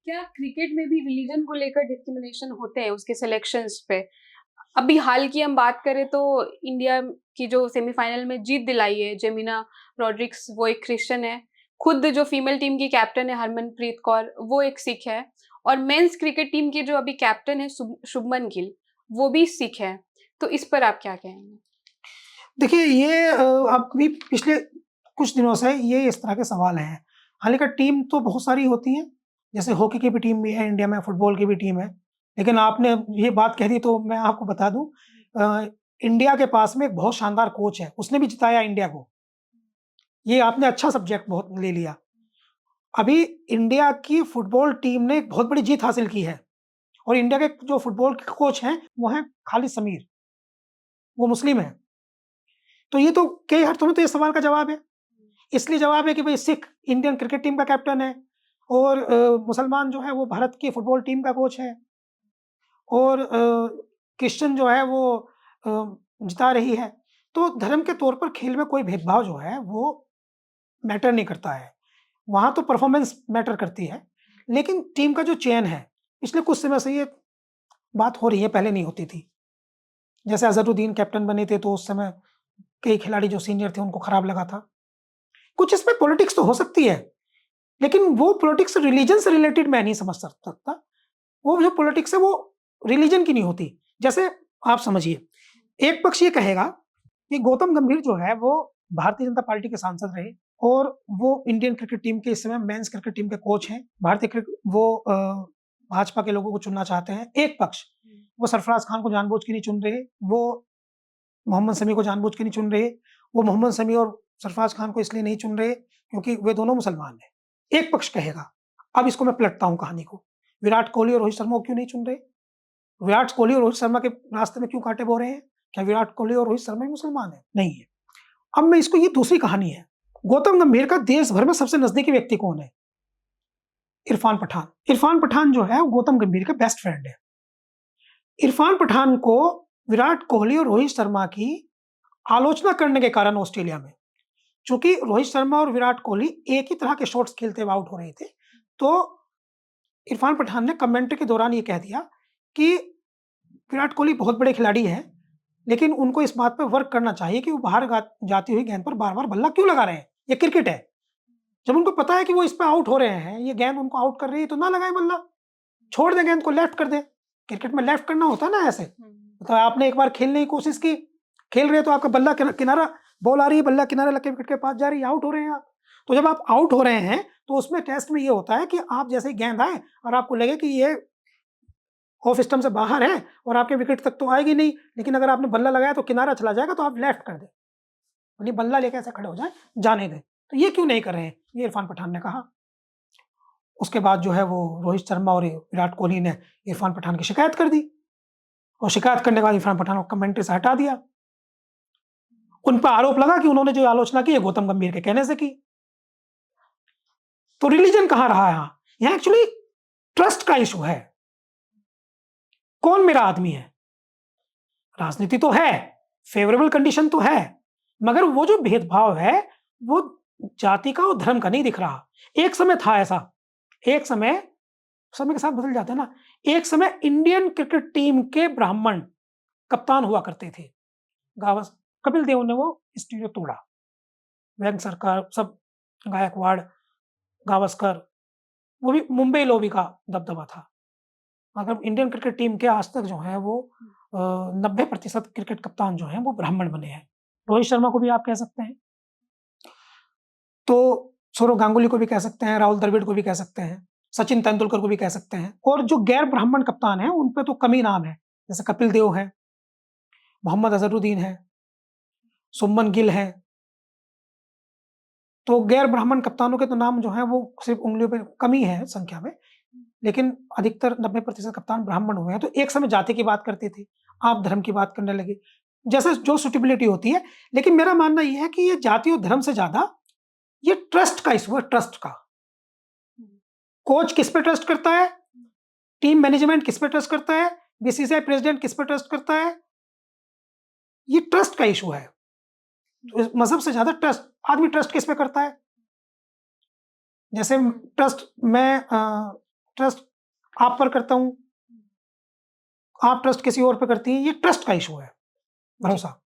क्या क्रिकेट में भी रिलीजन को लेकर डिस्क्रिमिनेशन होते हैं उसके सिलेक्शंस पे? अभी हाल की हम बात करें तो इंडिया की जो सेमीफाइनल में जीत दिलाई है जेमिना रॉड्रिक्स, वो एक क्रिश्चियन है। खुद जो फीमेल टीम की कैप्टन है हरमनप्रीत कौर, वो एक सिख है। और मेंस क्रिकेट टीम की जो अभी कैप्टन है शुभमन गिल, वो भी सिख है। तो इस पर आप क्या कहेंगे? देखिए ये अब भी पिछले कुछ दिनों से ये इस तरह के सवाल हैं। हालाँकि टीम तो बहुत सारी होती हैं, जैसे हॉकी की भी टीम भी है इंडिया में, फुटबॉल की भी टीम है। लेकिन आपने ये बात कह दी तो मैं आपको बता दूँ इंडिया के पास में एक बहुत शानदार कोच है, उसने भी जिताया इंडिया को। ये आपने अच्छा सब्जेक्ट बहुत ले लिया। अभी इंडिया की फुटबॉल टीम ने एक बहुत बड़ी जीत हासिल की है और इंडिया के जो फुटबॉल के कोच हैं, वो हैं खालिद समीर, वो मुस्लिम हैं। तो ये तो कई अर्थों में तो ये सवाल का जवाब है। इसलिए जवाब है कि भई सिख इंडियन क्रिकेट टीम का कैप्टन है और मुसलमान जो है वो भारत की फुटबॉल टीम का कोच है और क्रिश्चियन जो है वो अ, जिता रही है। तो धर्म के तौर पर खेल में कोई भेदभाव जो है वो मैटर नहीं करता है। वहाँ तो परफॉर्मेंस मैटर करती है। लेकिन टीम का जो चयन है, पिछले कुछ समय से ये बात हो रही है, पहले नहीं होती थी। जैसे अज़हरुद्दीन कैप्टन बने थे तो उस समय कई खिलाड़ी जो सीनियर थे उनको खराब लगा था। कुछ इसमें पॉलिटिक्स तो हो सकती है, लेकिन वो पॉलिटिक्स रिलीजन से रिलेटेड मैं नहीं समझ सकता। वो जो पॉलिटिक्स है वो रिलीजन की नहीं होती। जैसे आप समझिए, एक पक्ष ये कहेगा कि गौतम गंभीर जो है वो भारतीय जनता पार्टी के सांसद रहे और वो इंडियन क्रिकेट टीम के इस समय मेंस क्रिकेट टीम के कोच हैं। भारतीय क्रिकेट वो भाजपा के लोगों को चुनना चाहते हैं। एक पक्ष, वो सरफराज खान को जानबूझ के नहीं चुन रहे, वो मोहम्मद शमी को जानबूझ के नहीं चुन रहे। वो मोहम्मद शमी और सरफराज खान को इसलिए नहीं चुन रहे क्योंकि वे दोनों मुसलमान हैं। एक पक्ष कहेगा, अब इसको मैं पलटता हूँ कहानी को, विराट कोहली और रोहित शर्मा को क्यों नहीं चुन रहे? विराट कोहली और रोहित शर्मा के रास्ते में क्यों कांटे बो रहे हैं? क्या विराट कोहली और रोहित शर्मा ही मुसलमान हैं? नहीं है। अब मैं इसको ये दूसरी कहानी है। गौतम गंभीर का देश भर में सबसे नज़दीकी व्यक्ति कौन है? इरफान पठान। इरफान पठान जो है वो गौतम गंभीर का बेस्ट फ्रेंड है। इरफान पठान को विराट कोहली और रोहित शर्मा की आलोचना करने के कारण ऑस्ट्रेलिया में, चूँकि रोहित शर्मा और विराट कोहली एक ही तरह के शॉट्स खेलते हुए आउट हो रहे थे, तो इरफान पठान ने कमेंट्री के दौरान ये कह दिया कि विराट कोहली बहुत बड़े खिलाड़ी हैं, लेकिन उनको इस बात पे वर्क करना चाहिए कि वो बाहर जाती हुई गेंद पर बार-बार बल्ला क्यों लगा रहे हैं? ये क्रिकेट है। जब उनको पता है कि वो इस पे आउट हो रहे हैं, ये गेंद उनको आउट कर रही है, तो ना लगाएँ बल्ला। छोड़ दें गेंद को, लेफ्ट कर दें। क्रिकेट में लेफ्ट करना होता है ना ऐसे। तो आपने एक बार खेलने की कोशिश की, खेल रहे हैं तो आपका बल्ला किनारा, बॉल आ रही है, बल्ला किनारे लग के विकेट के पास जा रही है, आउट हो रहे हैं आप। तो जब आप आउट हो रहे हैं, तो उसमें टेस्ट में ये होता है कि आप जैसे ही गेंद आए और आपको लगे कि ये ऑफ स्टंप से बाहर है और आपके विकेट तक तो आएगी नहीं, लेकिन अगर आपने बल्ला लगाया तो किनारा चला जाएगा, तो आप लेफ्ट कर दें। यानी बल्ला लेके ऐसे खड़े हो जाएँ, जाने दें। तो ये क्यों नहीं कर रहे हैं? ये इरफान पठान ने कहा। उसके बाद जो है वो रोहित शर्मा और विराट कोहली ने इरफान पठान की शिकायत कर दी और शिकायत करने के बाद इरफान पठान को कमेंट्री से हटा दिया। उन पर आरोप लगा कि उन्होंने जो आलोचना की है गौतम गंभीर के कहने से की। तो रिलीजन कहाँ रहा यहाँ? यहाँ एक्चुअली ट्रस्ट का इश्यू है। कौन मेरा आदमी है? राजनीति तो है, फेवरेबल कंडीशन तो है, मगर वो जो भेदभाव है, वो जाति का और धर्म का नहीं दिख रहा। एक समय था ऐसा, एक समय के साथ बदल जाता है ना। एक समय इंडियन क्रिकेट टीम के ब्राह्मण कप्तान हुआ करते थे। गावस कपिल देव ने वो स्टीरियो तोड़ा। वेंग सरकार, सब गायकवाड़, गावस्कर, वो भी मुंबई लोभी का दबदबा था। मगर इंडियन क्रिकेट टीम के आज तक जो है वो 90% क्रिकेट कप्तान जो हैं वो ब्राह्मण बने हैं। रोहित शर्मा को भी आप कह सकते हैं। तो सौरव गांगुली को भी कह सकते हैं, राहुल द्रविड़ को भी कह सकते हैं, सचिन तेंदुलकर को भी कह सकते हैं और जो गैर ब्राह्मण कप्तान हैं उन पे तो कम ही नाम है। जैसे कपिल देव हैं, मोहम्मद अज़हरुद्दीन हैं, शुभमन गिल हैं। तो गैर ब्राह्मण कप्तानों के तो नाम जो हैं वो सिर्फ़ उँगलियों पे कम ही है संख्या में, लेकिन अधिकतर 90% कप्तान ब्राह्मण हुए हैं। तो एक समय जाति की बात करते थे, आप धर्म की बात करने लगे। जैसे जो सूटेबिलिटी होती है, लेकिन मेरा मानना ये है कि ये जाति और धर्म से ज़्यादा ये ट्रस्ट का इश्यू है, ट्रस्ट का। कोच किस पे ट्रस्ट करता है? टीम मैनेजमेंट किस पे ट्रस्ट करता है? बीसीसीआई प्रेज़िडेंट किस पे ट्रस्ट करता है? ये ट्रस्ट का इश्यू है। तो मज़हब से ज़्यादा ट्रस्ट, आदमी ट्रस्ट किस पे करता है? जैसे ट्रस्ट मैं ट्रस्ट आप पर करता हूँ, आप ट्रस्ट किसी और पे करती हैं, ये ट्रस्ट का इशू है, जी। भरोसा।